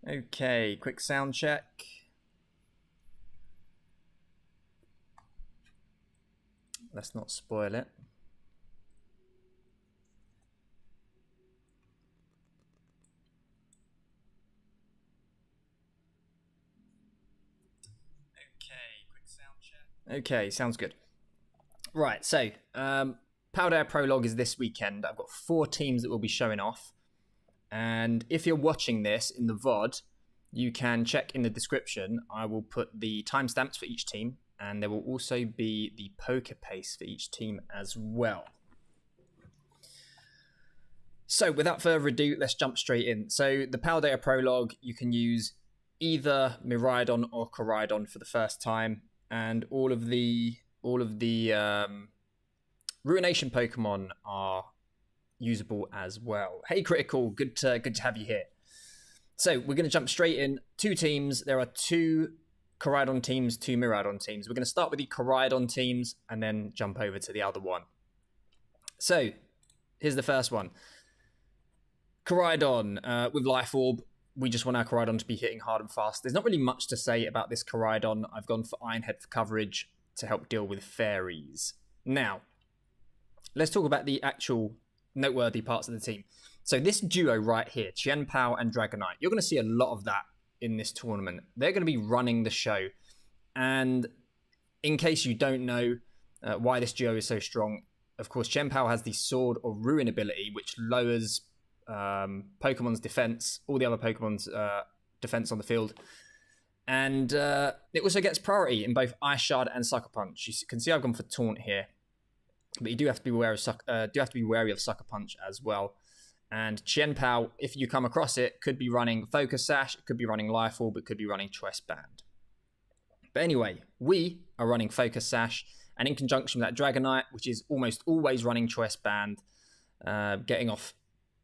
Okay, quick sound check. Let's not spoil it. Okay, sounds good. Right, so Paldea Prologue is this weekend. I've got 4 teams that will be showing off. And if you're watching this in the VOD, you can check in the description. I will put the timestamps for each team, and there will also be the Pokepastes for each team as well. So without further ado, let's jump straight in. So the Paldea Prologue, you can use either Miraidon or Koraidon for the first time, and all of the Ruination Pokemon are usable as well. Hey Critical, good to have you here. So we're going to jump straight in. 2 teams. There are 2 Koraidon teams, 2 Miraidon teams. We're going to start with the Koraidon teams and then jump over to the other one. So here's the first one. Koraidon with Life Orb. We just want our Koraidon to be hitting hard and fast. There's not really much to say about this Koraidon. I've gone for Iron Head for coverage to help deal with fairies. Now, let's talk about the actual noteworthy parts of the team. So this duo right here, Chien-Pao and Dragonite, you're going to see a lot of that in this tournament. They're going to be running the show. And in case you don't know why this duo is so strong, of course, Chien-Pao has the Sword or Ruin ability, which lowers Pokemon's defense, all the other Pokemon's defense on the field. And it also gets priority in both Ice Shard and Sucker Punch. You can see I've gone for Taunt here, but you do have to be aware of wary of Sucker Punch as well. And Chien-Pao, if you come across it, could be running Focus Sash, it could be running Life Orb, it could be running Choice Band. But anyway, we are running Focus Sash, and in conjunction with that Dragonite, which is almost always running Choice Band, getting off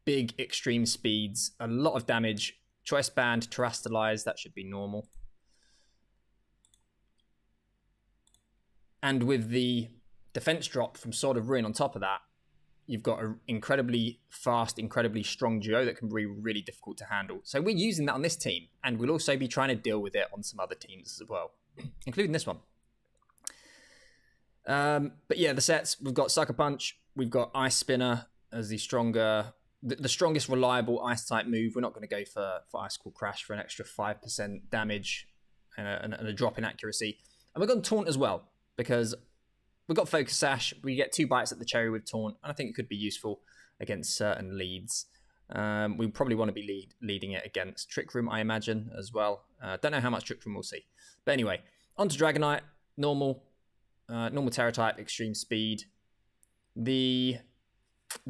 big extreme speeds, a lot of damage. Choice Band, Terrastalize, that should be normal. And with the defense drop from Sword of Ruin on top of that, you've got an incredibly fast, incredibly strong duo that can be really difficult to handle. So we're using that on this team, and we'll also be trying to deal with it on some other teams as well, including this one. But yeah, the sets, we've got Sucker Punch, we've got Ice Spinner as the strongest reliable ice type move. We're not going to go for Icicle Crash for an extra 5% damage and a drop in accuracy. And we've got Taunt as well, because we've got Focus Sash. We get 2 bites at the cherry with Taunt, and I think it could be useful against certain leads. We probably want to be leading it against Trick Room, I imagine, as well. Don't know how much Trick Room we'll see. But anyway, on to Dragonite. Normal Terra type, extreme speed. The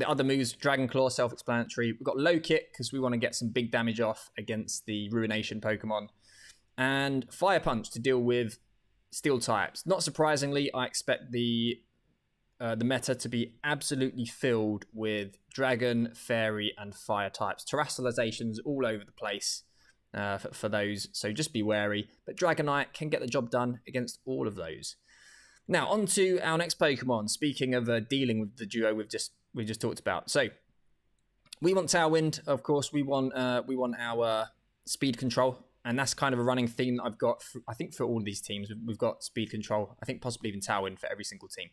other moves, Dragon Claw, self-explanatory. We've got Low Kick because we want to get some big damage off against the Ruination Pokemon. And Fire Punch to deal with Steel types. Not surprisingly, I expect the meta to be absolutely filled with Dragon, Fairy, and Fire types. Terrastalizations all over the place for those, so just be wary. But Dragonite can get the job done against all of those. Now, on to our next Pokemon. Speaking of dealing with the duo we just talked about. So, we want Tailwind, of course. We want our speed control. And that's kind of a running theme that I've got, I think, for all of these teams. We've got speed control. I think possibly even Tailwind for every single team.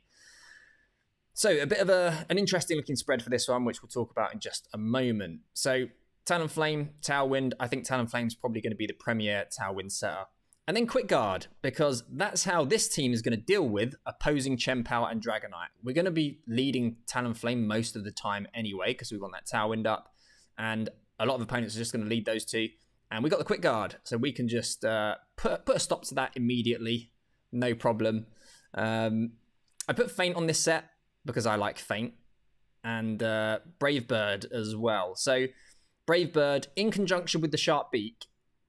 So a bit of an interesting looking spread for this one, which we'll talk about in just a moment. So Talonflame, Tailwind. I think Talonflame is probably going to be the premier Tailwind setter. And then Quick Guard, because that's how this team is going to deal with opposing Chien-Pao and Dragonite. We're going to be leading Talonflame most of the time anyway, because we want that Tailwind up. And a lot of opponents are just going to lead those two. And we got the Quick Guard, so we can just put a stop to that immediately. No problem. I put Feint on this set because I like Feint. And Brave Bird as well. So Brave Bird, in conjunction with the Sharp Beak,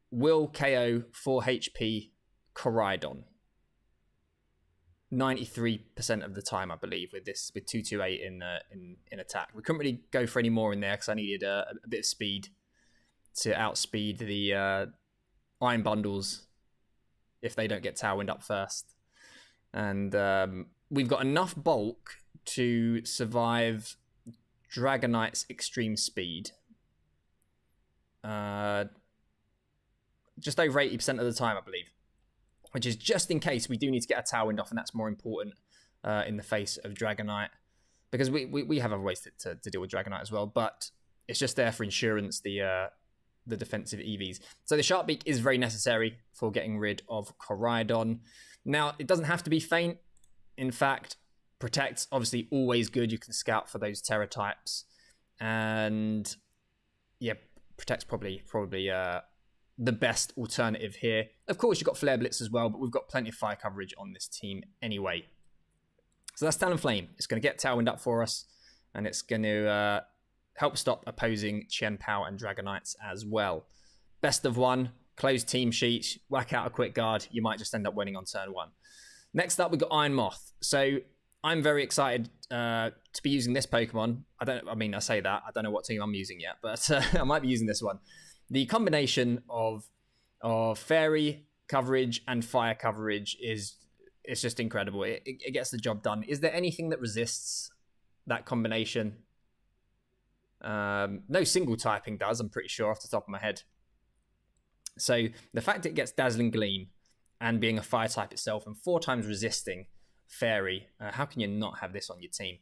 will KO 4 HP Koraidon. 93% of the time, I believe, with 228 in attack. We couldn't really go for any more in there because I needed a bit of speed to outspeed the Iron Bundles if they don't get Tailwind up first. And we've got enough bulk to survive Dragonite's extreme speed. just over 80% of the time, I believe, which is just in case we do need to get a Tailwind off, and that's more important in the face of Dragonite, because we have other ways to deal with Dragonite as well, but it's just there for insurance, the defensive EVs. So the Sharp Beak is very necessary for getting rid of Koraidon. Now, it doesn't have to be Faint. In fact, Protect's obviously always good. You can scout for those Terra types. And yeah, Protect's probably the best alternative here. Of course, you've got Flare Blitz as well, but we've got plenty of fire coverage on this team anyway. So that's Talonflame. It's going to get Tailwind up for us, and it's going to help stop opposing Chien-Pao and Dragonites as well. Best of one, closed team sheets, whack out a quick guard, you might just end up winning on turn 1. Next up, we've got Iron Moth. So I'm very excited to be using this Pokemon. I say that, I don't know what team I'm using yet, but I might be using this one. The combination of Fairy coverage and Fire coverage it's just incredible. It gets the job done. Is there anything that resists that combination? No single typing does, I'm pretty sure off the top of my head. So the fact it gets Dazzling Gleam and being a fire type itself and 4 times resisting Fairy, how can you not have this on your team?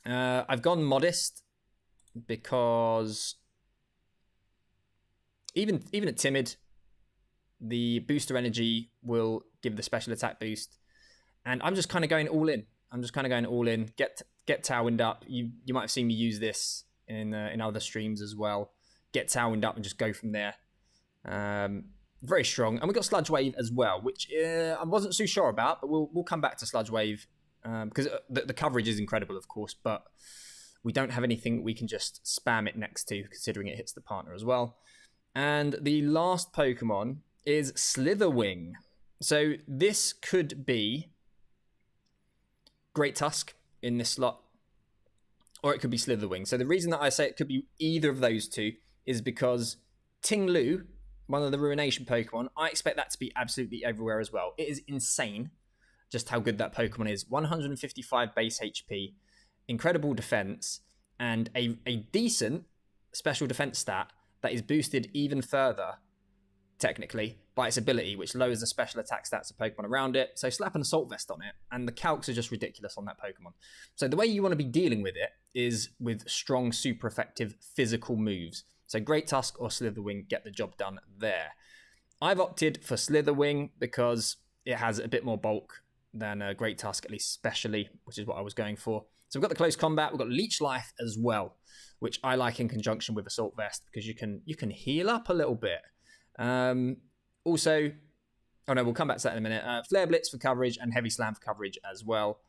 I've gone Modest because even at Timid, the booster energy will give the special attack boost, and I'm just kind of going all in. Get Tailwind up. You might have seen me use this in other streams as well. Get Tailwind up and just go from there. Very strong. And we got Sludge Wave as well, which I wasn't too sure about, but we'll come back to Sludge Wave because the coverage is incredible, of course, but we don't have anything that we can just spam it next to, considering it hits the partner as well. And the last Pokemon is Slitherwing. So this could be Great Tusk in this slot, or it could be Slitherwing. So the reason that I say it could be either of those two is because Ting-Lu, one of the Ruination Pokemon, I expect that to be absolutely everywhere as well. It is insane just how good that Pokemon is. 155 base HP, incredible defense, and a decent special defense stat that is boosted even further, technically, by its ability, which lowers the special attack stats of Pokemon around it. So slap an Assault Vest on it, and the calcs are just ridiculous on that Pokemon. So the way you want to be dealing with it is with strong, super effective physical moves. So Great Tusk or Slitherwing get the job done there. I've opted for Slitherwing because it has a bit more bulk than Great Tusk, at least specially, which is what I was going for. So we've got the Close Combat, we've got Leech Life as well, which I like in conjunction with Assault Vest because you can heal up a little bit. Also, we'll come back to that in a minute. Flare Blitz for coverage and Heavy Slam for coverage as well.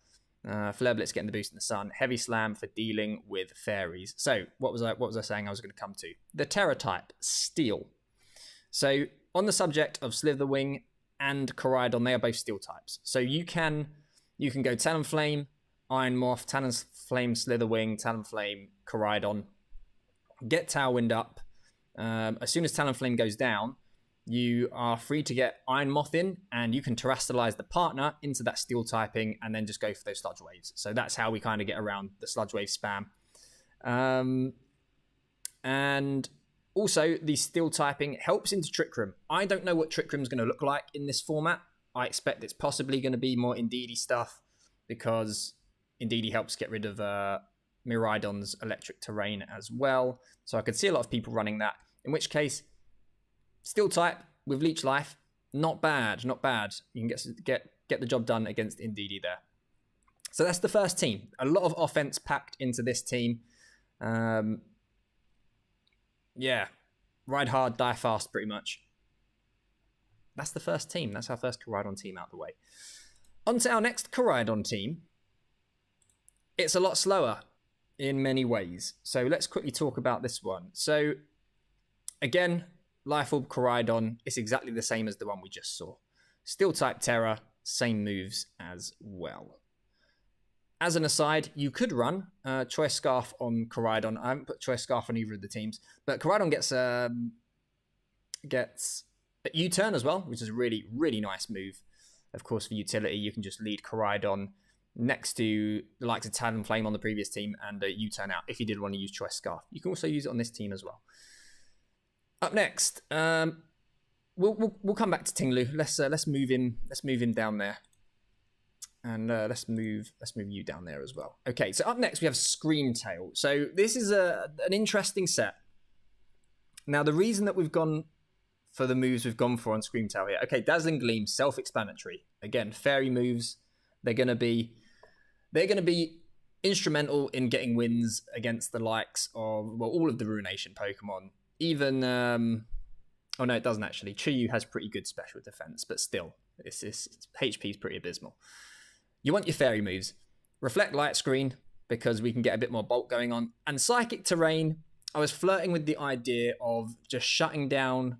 Flare Blitz getting the boost in the sun. Heavy Slam for dealing with fairies. So what was I saying I was going to come to? The Terra type, Steel. So on the subject of Slitherwing and Koraidon, they are both Steel types. So you can go Talonflame, Iron Moth, Talonflame, Slitherwing, Talonflame, Koraidon. Get Tailwind up. As soon as Talonflame goes down, you are free to get Iron Moth in, and you can terrestrialize the partner into that Steel typing and then just go for those Sludge Waves. So that's how we kind of get around the Sludge Wave spam. And also, the Steel typing helps into Trick Room. I don't know what Trick Room is going to look like in this format. I expect it's possibly going to be more Indeedee stuff because Indeedee helps get rid of Miraidon's electric terrain as well. So I could see a lot of people running that, in which case, Steel type with Leech Life, not bad. You can get the job done against Indeedee there. So that's the first team. A lot of offense packed into this team. Yeah, ride hard, die fast, pretty much. That's the first team. That's our first Koraidon team out of the way. On to our next Koraidon team. It's a lot slower in many ways. So let's quickly talk about this one. So again, Life Orb Koraidon is exactly the same as the one we just saw. Steel type Terra, same moves as well. As an aside, you could run Choice Scarf on Koraidon. I haven't put Choice Scarf on either of the teams, but Koraidon gets a U-turn as well, which is a really, really nice move. Of course, for utility, you can just lead Koraidon next to the likes of Talonflame on the previous team and a U-turn out if you did want to use Choice Scarf. You can also use it on this team as well. Up next, we'll come back to Tinglu. Let's move him. Let's move him down there. And let's move you down there as well. Okay, so up next we have Screamtail. So this is an interesting set. Now the reason that we've gone for the moves we've gone for on Screamtail here. Okay, Dazzling Gleam, self-explanatory. Again, fairy moves. They're gonna be instrumental in getting wins against the likes of all of the Ruination Pokemon. Even oh no, it doesn't actually. Chiyu has pretty good special defense, but still, its HP is pretty abysmal. You want your fairy moves. Reflect Light Screen, because we can get a bit more bulk going on. And Psychic Terrain, I was flirting with the idea of just shutting down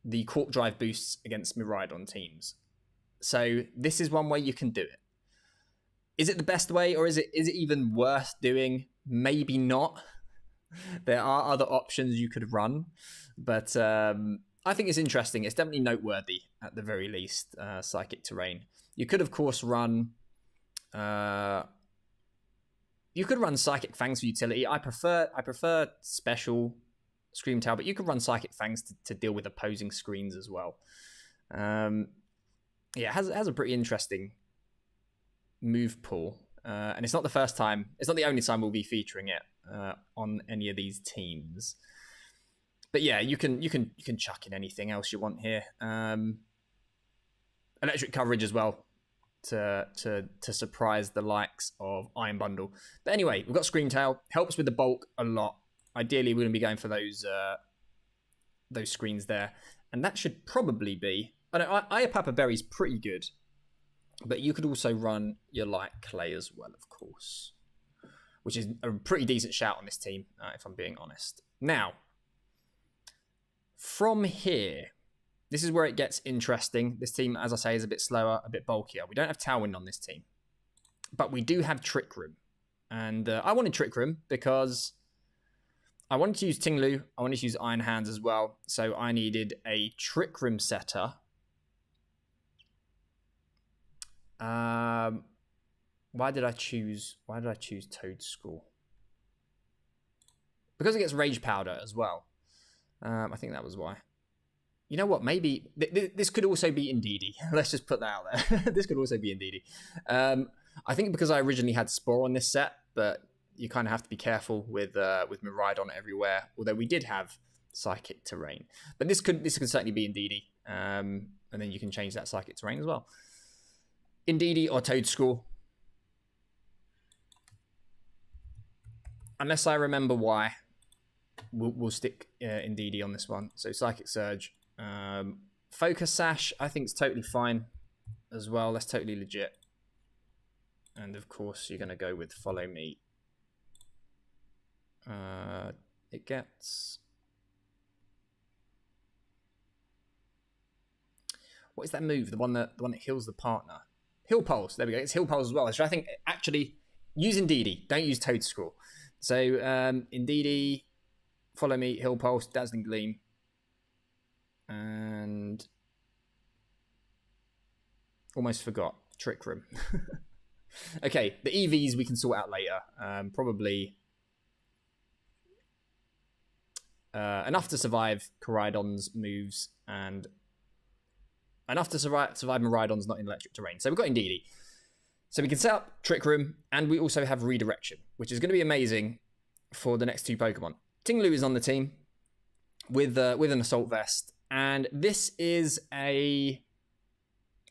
the Quark Drive boosts against Miraidon teams. So this is one way you can do it. Is it the best way, or is it even worth doing? Maybe not. There are other options you could run, but I think it's interesting. It's definitely noteworthy at the very least. Psychic Terrain. You could, of course, run. You could run Psychic Fangs for utility. I prefer special Screamtail, but you could run Psychic Fangs to deal with opposing screens as well. Yeah, it has a pretty interesting move pool, and it's not the first time. It's not the only time we'll be featuring it on any of these teams. But yeah, you can chuck in anything else you want here. Electric coverage as well to surprise the likes of Iron Bundle. But anyway, we've got Screamtail. Helps with the bulk a lot. Ideally, we're going to be going for those screens there. And that should probably be... I know Iapapa Berry's pretty good. But you could also run your Light Clay as well, of course. Which is a pretty decent shout on this team, if I'm being honest. Now, from here... This is where it gets interesting. This team, as I say, is a bit slower, a bit bulkier. We don't have Tailwind on this team. But we do have Trick Room. And I wanted Trick Room because I wanted to use Tinglu. I wanted to use Iron Hands as well. So I needed a Trick Room setter. Why did I choose Toad School? Because it gets Rage Powder as well. I think that was why. You know what? Maybe this could also be Indeedee. Let's just put that out there. This could also be Indeedee. I think because I originally had Spore on this set, but you kind of have to be careful with Miraidon everywhere. Although we did have Psychic Terrain, but this could certainly be Indeedee. And then you can change that Psychic Terrain as well. Indeedee or Toedscool. Unless I remember why, we'll stick Indeedee on this one. So Psychic Surge. Focus Sash, I think, is totally fine as well. That's totally legit. And of course, you're going to go with Follow Me. It gets... What is that move? The one that heals the partner. Heal Pulse. There we go. It's Heal Pulse as well. So I think actually use Indeedee. Don't use Toedscool. So Indeedee, Follow Me, Heal Pulse, Dazzling Gleam. And almost forgot Trick Room. Okay, the EVs we can sort out later. Probably enough to survive Koraidon's moves and enough to survive Miraidon's not in electric terrain. So we've got Indeedee. So we can set up Trick Room, and we also have Redirection, which is going to be amazing for the next two Pokemon. Tinglu is on the team with an Assault Vest. And this is a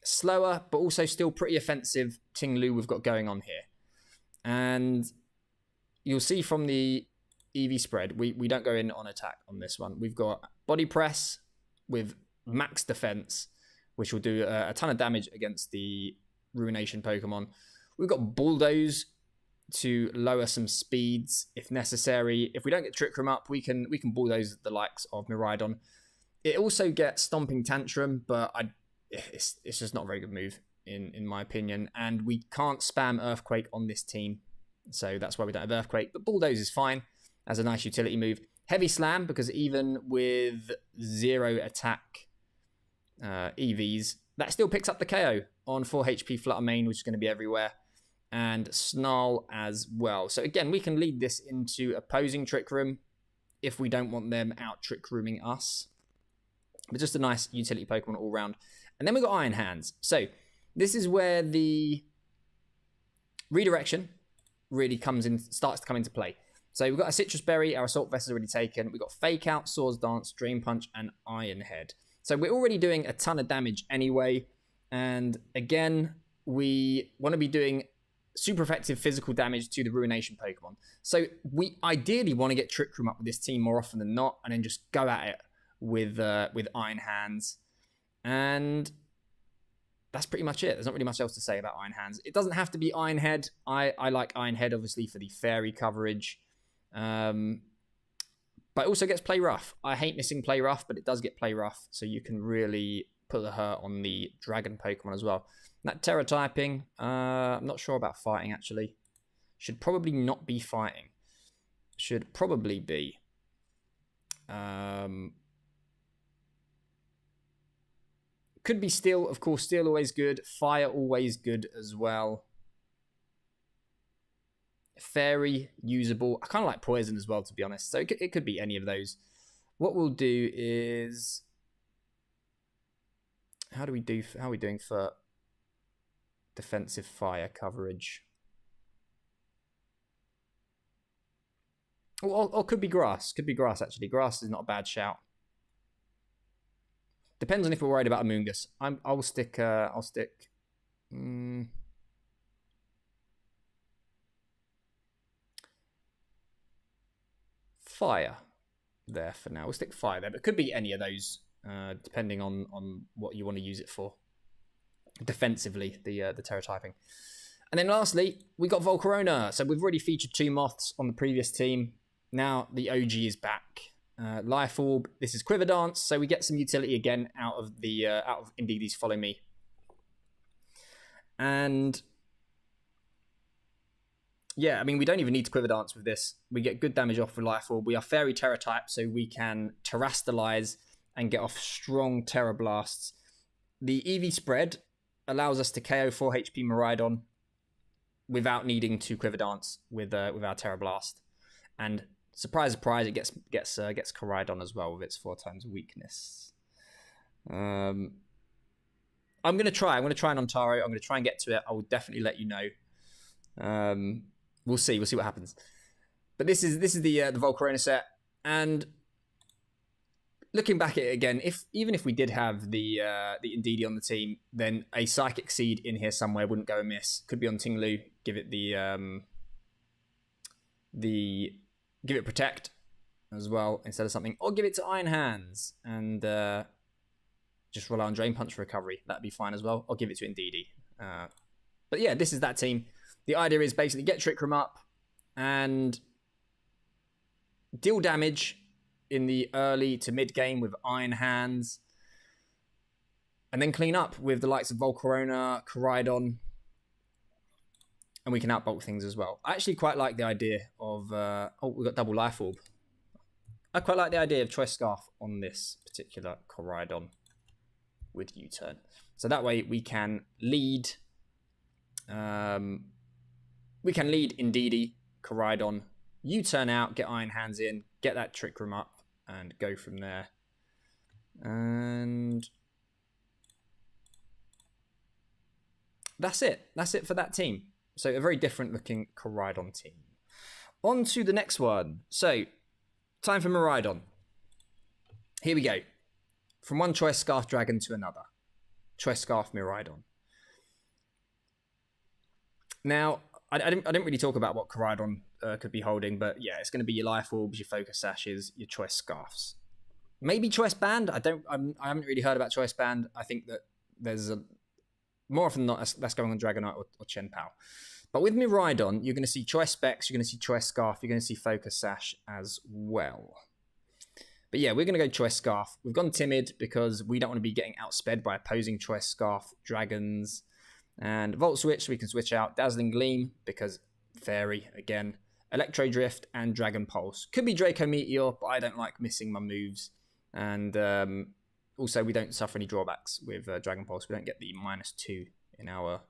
slower, but also still pretty offensive Tinglu we've got going on here. And you'll see from the EV spread, we don't go in on attack on this one. We've got Body Press with max defense, which will do a ton of damage against the Ruination Pokemon. We've got Bulldoze to lower some speeds if necessary. If we don't get Trick Room up, we can Bulldoze the likes of Miraidon. It also gets Stomping Tantrum, but it's just not a very good move in my opinion. And we can't spam Earthquake on this team, so that's why we don't have Earthquake. But Bulldoze is fine as a nice utility move. Heavy Slam, because even with 0 attack EVs, that still picks up the KO on 4 HP Flutter Mane, which is going to be everywhere. And Snarl as well. So again, we can lead this into opposing Trick Room if we don't want them out Trick Rooming us. But just a nice utility Pokemon all round. And then we've got Iron Hands. So this is where the redirection really starts to come into play. So we've got a Citrus Berry, our Assault Vest is already taken. We've got Fake Out, Swords Dance, Dream Punch, and Iron Head. So we're already doing a ton of damage anyway. And again, we want to be doing super effective physical damage to the Ruination Pokemon. So we ideally want to get Trick Room up with this team more often than not, and then just go at it with Iron Hands. And that's pretty much it. There's not really much else to say about Iron Hands. It doesn't have to be Iron Head. I like Iron Head, obviously, for the fairy coverage. But it also gets Play Rough. I hate missing Play Rough, but it does get Play Rough, so you can really put the hurt on the Dragon Pokemon as well. That Terra typing, I'm not sure about fighting, actually. Should probably not be fighting. Should probably be... could be Steel, of course. Steel always good. Fire always good as well. Fairy, usable. I kind of like Poison as well, to be honest. So it could be any of those. What we'll do is... How are we doing for defensive fire coverage? Or could be grass. Could be grass, actually. Grass is not a bad shout. Depends on if we're worried about a Moongus. I'll stick. Fire there for now. We'll stick fire there, but it could be any of those, depending on what you want to use it for. Defensively, the Terra typing. And then lastly, we got Volcarona. So we've already featured 2 Moths on the previous team. Now the OG is back. Life Orb. This is Quiver Dance, so we get some utility again out of Indeedee Follow Me. And yeah, I mean, we don't even need to Quiver Dance with this. We get good damage off with Life Orb. We are Fairy Terra type, so we can Terrastalize and get off strong Terra Blasts. The EV spread allows us to KO 4 HP Miraidon without needing to Quiver Dance with our Terra Blast. And surprise, surprise, it gets Koraidon as well with its 4 times weakness. I'm gonna try an Ontaro. I'm gonna try and get to it. I will definitely let you know. We'll see what happens. But this is the Volcarona set, and looking back at it again, even if we did have the Indeedee on the team, then a Psychic Seed in here somewhere wouldn't go amiss. Could be on Tinglu. Give it give it Protect as well instead of something, or give it to Iron Hands and just rely on Drain Punch for recovery. That'd be fine as well. Or give it to Indeedee. But yeah, this is that team. The idea is basically get Trick Room up and deal damage in the early to mid game with Iron Hands, and then clean up with the likes of Volcarona, Koraidon, and we can outbulk things as well. I actually quite like the idea of... we've got double Life Orb. I quite like the idea of Choice Scarf on this particular Koraidon with U-turn. So that way we can lead... we can lead Indeedee, Koraidon, U-turn out, get Iron Hands in, get that Trick Room up, and go from there. And that's it. That's it for that team. So a very different looking Koraidon team. On to the next one. So, time for Miraidon. Here we go. From one Choice Scarf Dragon to another. Choice Scarf Miraidon. Now, I didn't really talk about what Koraidon could be holding, but yeah, it's going to be your Life Orbs, your Focus Sashes, your Choice Scarfs. Maybe Choice Band. I haven't really heard about Choice Band. I think that there's more often than not that's going on Dragonite or Chien-Pao. But with Miraidon, you're going to see Choice Specs, you're going to see Choice Scarf, you're going to see Focus Sash as well. But yeah, we're going to go Choice Scarf. We've gone Timid because we don't want to be getting outsped by opposing Choice Scarf Dragons. And Volt Switch, we can switch out Dazzling Gleam because Fairy again. Electro Drift and Dragon Pulse. Could be Draco Meteor, but I don't like missing my moves. And also, we don't suffer any drawbacks with Dragon Pulse. We don't get the -2 in our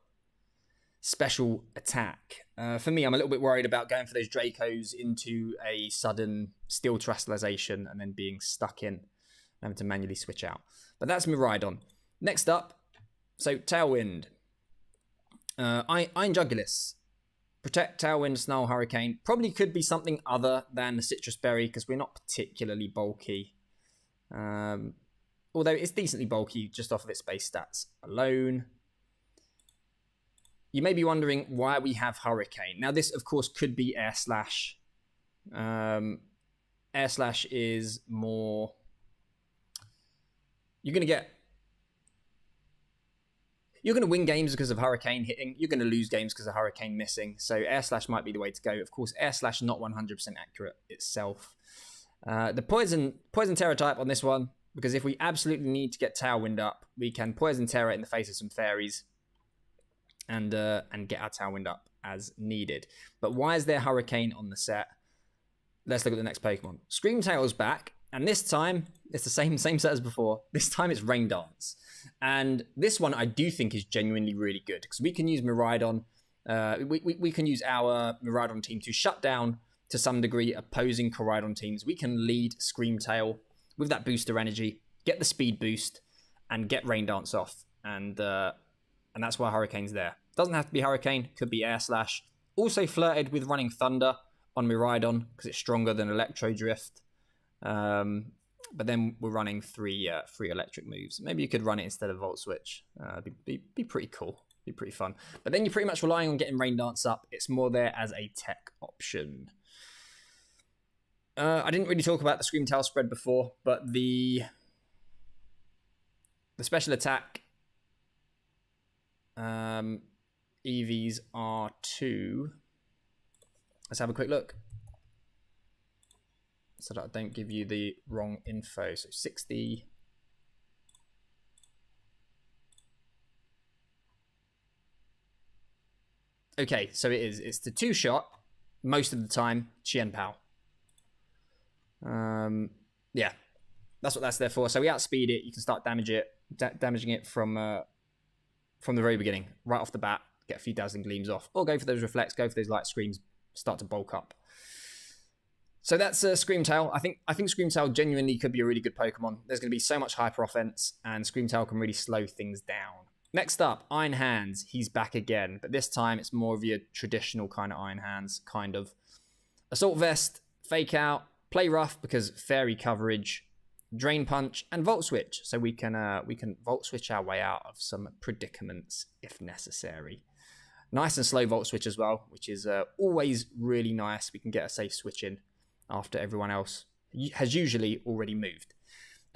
special attack. For me, I'm a little bit worried about going for those Dracos into a sudden Steel Terastallization and then being stuck in. having to manually switch out. But that's Miraidon. Next up, so Tailwind. Iron Jugulis. Protect, Tailwind, Snarl, Hurricane. Probably could be something other than the Citrus Berry because we're not particularly bulky. Although it's decently bulky just off of its base stats alone. You may be wondering why we have Hurricane. Now this, of course, could be Air Slash. Air Slash is more... You're going to win games because of Hurricane hitting. You're going to lose games because of Hurricane missing. So Air Slash might be the way to go. Of course, Air Slash not 100% accurate itself. The Poison Terror type on this one, because if we absolutely need to get Tailwind up, we can Poison Terror in the face of some fairies and get our Tailwind up as needed. But why is there Hurricane on the set? Let's look at the next Pokemon. Screamtail's back, and this time it's the same set as before. This time it's Rain Dance. And this one I do think is genuinely really good because we can use Miraidon. We can use our Miraidon team to shut down, to some degree, opposing Koraidon teams. We can lead Screamtail with that booster energy, get the speed boost, and get Rain Dance off. And that's why Hurricane's there. Doesn't have to be Hurricane, could be Air Slash. Also flirted with running Thunder on Miraidon because it's stronger than Electro Drift. But then we're running three electric moves. Maybe you could run it instead of Volt Switch. Be pretty cool. Be pretty fun. But then you're pretty much relying on getting Rain Dance up. It's more there as a tech option. I didn't really talk about the Screamtail spread before, but the special attack EVs are 2. Let's have a quick look, so that I don't give you the wrong info. So 60. Okay, so it's the 2-shot most of the time, Chien Pao. Yeah, that's what that's there for. So we outspeed it. You can start damaging it from the very beginning, right off the bat. Get a few Dazzling Gleams off, or go for those Reflects, go for those Light Screams, start to bulk up. So that's Screamtail. I think Screamtail genuinely could be a really good Pokemon. There's going to be so much hyper offense, and Screamtail can really slow things down. Next up, Iron Hands. He's back again, but this time it's more of your traditional kind of Iron Hands, kind of. Assault Vest, Fake Out, Play Rough because Fairy coverage, Drain Punch, and Volt Switch. So we can Volt Switch our way out of some predicaments if necessary. Nice and slow Volt Switch as well, which is always really nice. We can get a safe switch in after everyone else has usually already moved.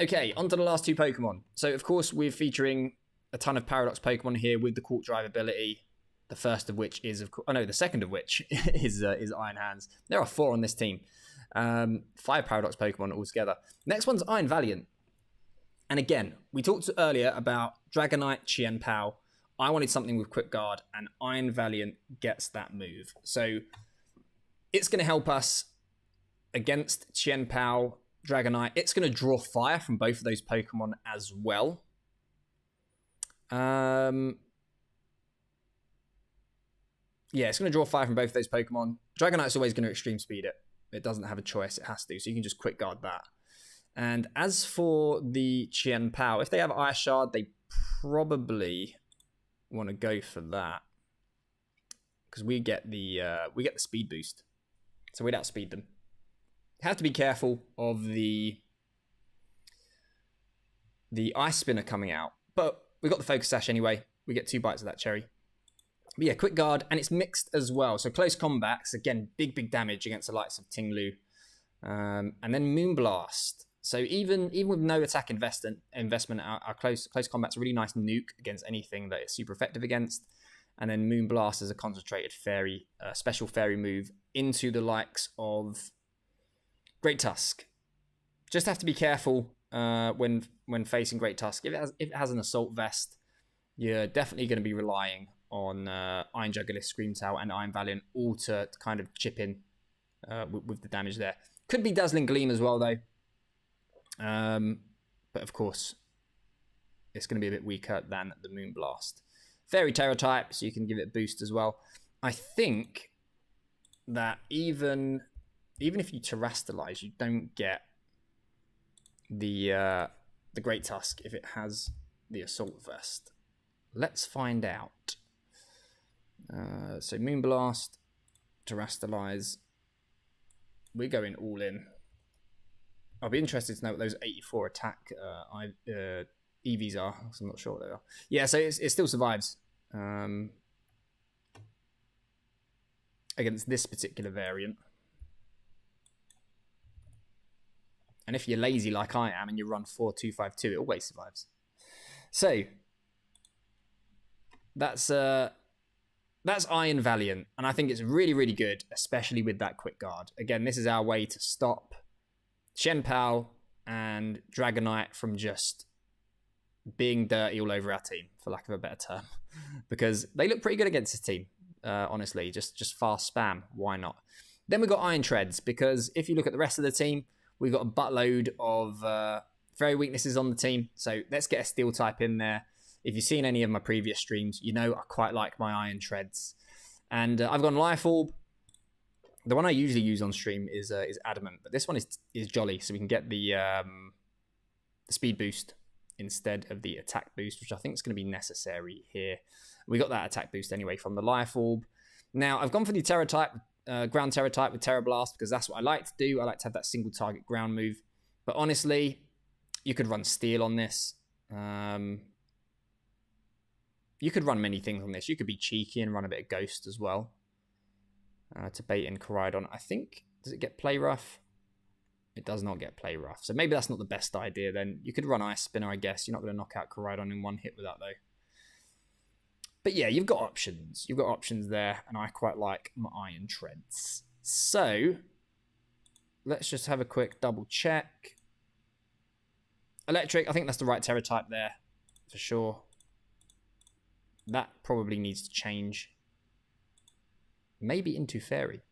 Okay, on to the last 2 Pokemon. So, of course, we're featuring a ton of Paradox Pokemon here with the Quark Drive ability. The first of which is, the second of which is Iron Hands. There are 4 on this team. 5 Paradox Pokemon altogether. Next one's Iron Valiant. And again, we talked earlier about Dragonite, Chien Pao. I wanted something with Quick Guard, and Iron Valiant gets that move. So it's going to help us against Chien Pao, Dragonite. It's going to draw fire from both of those Pokemon as well. Yeah, it's going to draw fire from both of those Pokemon. Dragonite's always going to extreme speed it. It doesn't have a choice. It has to. So you can just Quick Guard that. And as for the Chien Pao, if they have Ice Shard, they probably want to go for that. Because we get the speed boost. So we'd outspeed them. Have to be careful of the Ice Spinner coming out. But we got the Focus Sash anyway. We get 2 bites of that cherry. But yeah, Quick Guard, and it's mixed as well. So close combats, again, big damage against the likes of Tinglu. And then Moonblast. So even with no attack investment, our close combat's a really nice nuke against anything that is super effective against. And then Moonblast is a concentrated fairy, special fairy move into the likes of Great Tusk. Just have to be careful when facing Great Tusk. If it has an Assault Vest, you're definitely going to be relying on Iron Jugulis, Screamtail, and Iron Valiant all to kind of chip in with the damage there. Could be Dazzling Gleam as well, though. But of course, it's going to be a bit weaker than the Moonblast. Fairy Terror type, so you can give it a boost as well. I think that even if you Terrastalize, you don't get the Great Tusk if it has the Assault Vest. Let's find out. So Moonblast, Terastallize. We're going all in. I'll be interested to know what those 84 attack EVs are, because I'm not sure what they are. Yeah, so it still survives against this particular variant. And if you're lazy like I am and you run 4-2-5-2, it always survives. So that's Iron Valiant, and I think it's really, really good, especially with that quick guard. Again, this is our way to stop Shenpao and Dragonite from just being dirty all over our team, for lack of a better term, because they look pretty good against this team. Honestly, just fast spam. Why not? Then we've got Iron Treads, because if you look at the rest of the team, we've got a buttload of fairy weaknesses on the team. So let's get a steel type in there. If you've seen any of my previous streams, you know I quite like my Iron Treads. And I've gone Life Orb. The one I usually use on stream is Adamant, but this one is Jolly, so we can get the speed boost instead of the attack boost, which I think is going to be necessary here. We got that attack boost anyway from the Life Orb. Now, I've gone for the Terra type, ground Terra type with Terra Blast, because that's what I like to do. I like to have that single target ground move. But honestly, you could run Steel on this. You could run many things on this. You could be cheeky and run a bit of Ghost as well. To bait in Koraidon. I think, does it get Play Rough? It does not get Play Rough. So maybe that's not the best idea then. You could run Ice Spinner, I guess. You're not going to knock out Koraidon in one hit with that, though. But yeah, you've got options. You've got options there, and I quite like my Iron Treads. So, let's just have a quick double check. Electric, I think that's the right Terra type there, for sure. That probably needs to change. Maybe into Fairy.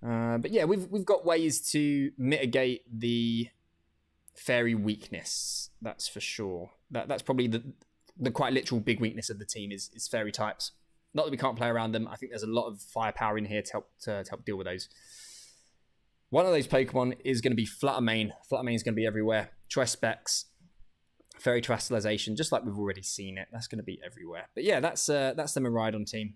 But yeah, we've got ways to mitigate the Fairy weakness. That's for sure. That's probably the quite literal big weakness of the team is Fairy types. Not that we can't play around them. I think there's a lot of firepower in here to help deal with those. One of those Pokemon is going to be Fluttermane. Fluttermane is going to be everywhere. Choice Specs. Fairy Terastallization, just like we've already seen it. That's going to be everywhere. But yeah, that's the Miraidon team.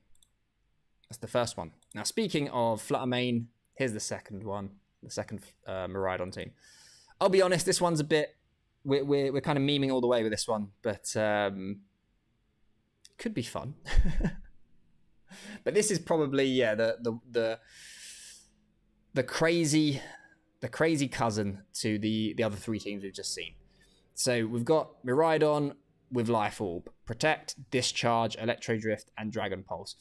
That's the first one. Now, speaking of Fluttermane, here's the second one. The second Miraidon team. I'll be honest, this one's a bit... We're kind of memeing all the way with this one, but could be fun. But this is probably, yeah, the crazy cousin to the other three teams we've just seen. So we've got Miraidon with Life Orb, Protect, Discharge, Electro Drift, and Dragon Pulse.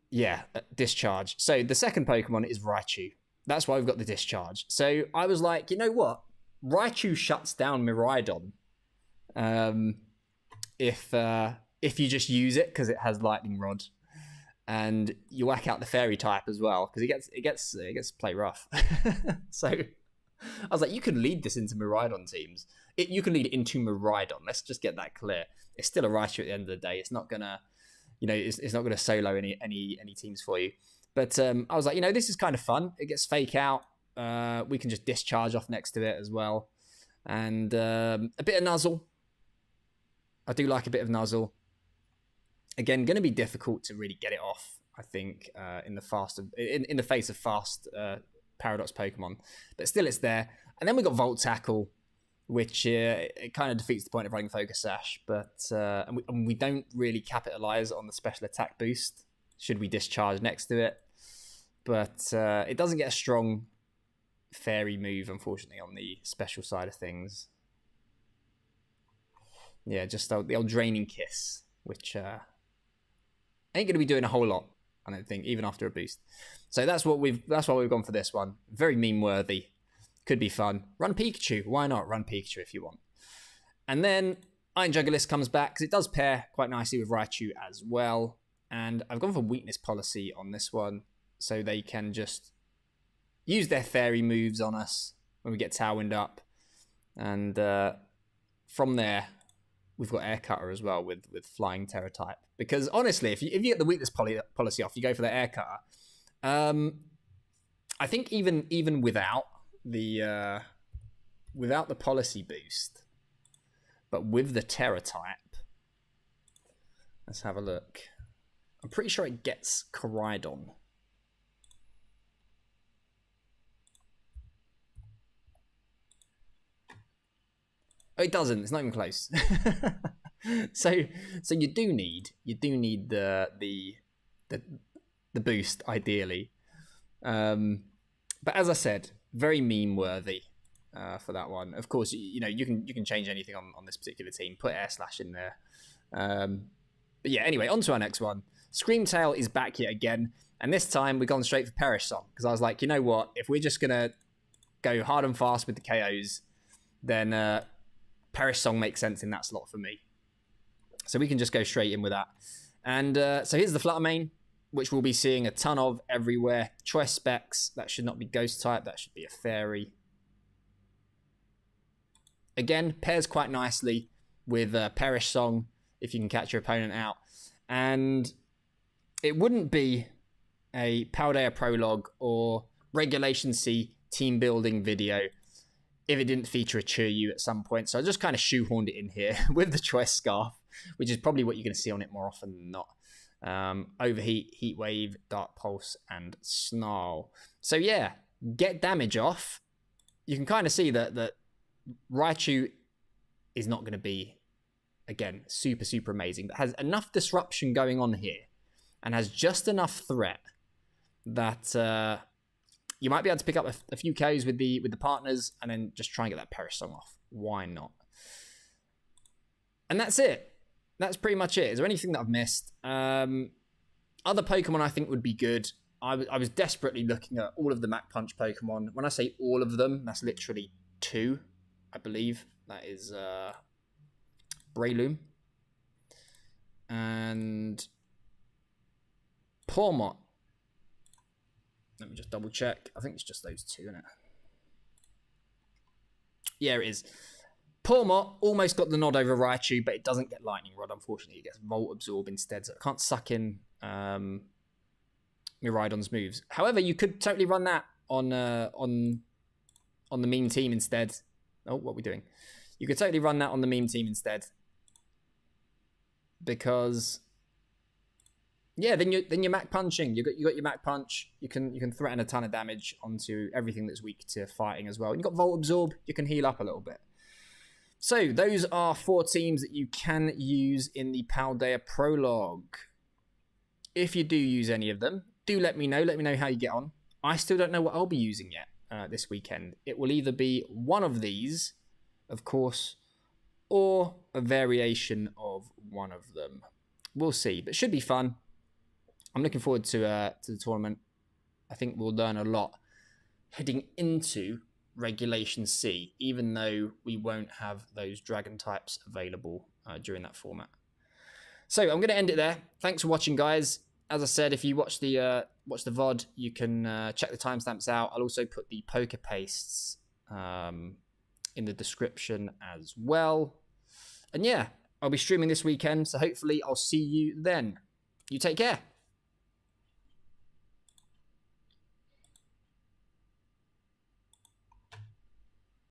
Yeah, Discharge. So the second Pokemon is Raichu. That's why we've got the Discharge. So I was like, you know what? Raichu shuts down Miraidon if you just use it because it has Lightning Rod, and you whack out the Fairy type as well because it gets to play rough. So I was like, you can lead this into Miraidon teams. You can lead it into Miraidon. Let's just get that clear. It's still a Raichu at the end of the day. It's not gonna, it's not gonna solo any teams for you. But I was like, this is kind of fun. It gets Fake Out. We can just Discharge off next to it as well, and a bit of Nuzzle. I do like a bit of Nuzzle. Again, going to be difficult to really get it off, I think, in the face of fast Paradox Pokemon. But still, it's there. And then we got Volt Tackle, which it kind of defeats the point of running Focus Sash. But and we don't really capitalize on the special attack boost should we Discharge next to it. But it doesn't get a strong Fairy move, unfortunately, on the special side of things. Yeah, just the old Draining Kiss, which ain't going to be doing a whole lot, I don't think, even after a boost. So that's why we've gone for this one. Very meme worthy. Could be fun. Run Pikachu. Why not? Run Pikachu if you want. And then Iron Jugulus comes back because it does pair quite nicely with Raichu as well. And I've gone for weakness policy on this one, so they can just use their Fairy moves on us when we get Tailwind up. And from there, we've got Air Cutter as well with Flying Terra type. Because honestly, if you get the weakness policy off, you go for the Air Cutter. I think even without the policy boost, but with the Terra type, let's have a look. I'm pretty sure it gets Koraidon. Oh, it doesn't. It's not even close. so you do need the boost ideally. But as I said, very meme worthy for that one. Of course, you know you can change anything on this particular team. Put Air Slash in there. But yeah, anyway, on to our next one. Screamtail is back yet again, and this time we've gone straight for Perish Song because I was like, you know what? If we're just gonna go hard and fast with the KOs, then Perish Song makes sense in that slot for me. So we can just go straight in with that. And so here's the Flutter Mane, which we'll be seeing a ton of everywhere. Choice specs, that should not be Ghost type, that should be a Fairy. Again, pairs quite nicely with Perish Song if you can catch your opponent out. And it wouldn't be a Paldea Prologue or Regulation C team building video if it didn't feature a Chiryu at some point. So I just kind of shoehorned it in here with the Choice Scarf, which is probably what you're going to see on it more often than not. Overheat, Heat Wave, Dark Pulse, and Snarl. So yeah, get damage off. You can kind of see that Raichu is not going to be, again, super, super amazing, but has enough disruption going on here and has just enough threat that you might be able to pick up a few KOs with the partners and then just try and get that Perish Song off. Why not? And that's it. That's pretty much it. Is there anything that I've missed? Other Pokemon I think would be good. I was desperately looking at all of the Mach Punch Pokemon. When I say all of them, that's literally 2, I believe. That is Breloom and Pawmot. Let me just double check. I think it's just those 2, isn't it? Yeah, it is. Pawmot almost got the nod over Raichu, but it doesn't get Lightning Rod, unfortunately. It gets Volt Absorb instead, so it can't suck in Miraidon's moves. However, you could totally run that on the meme team instead. Oh, what are we doing? You could totally run that on the meme team instead. Because yeah, then you're Mach Punching. You got your Mach Punch. You can threaten a ton of damage onto everything that's weak to fighting as well. And you got Volt Absorb. You can heal up a little bit. So those are 4 teams that you can use in the Paldea Prologue. If you do use any of them, do let me know. Let me know how you get on. I still don't know what I'll be using yet this weekend. It will either be one of these, of course, or a variation of one of them. We'll see, but it should be fun. I'm looking forward to the tournament. I think we'll learn a lot heading into Regulation C, even though we won't have those dragon types available during that format. So I'm going to end it there. Thanks for watching, guys. As I said, if you watch the VOD, you can check the timestamps out. I'll also put the Pokepastes in the description as well. And yeah, I'll be streaming this weekend, so hopefully I'll see you then. You take care.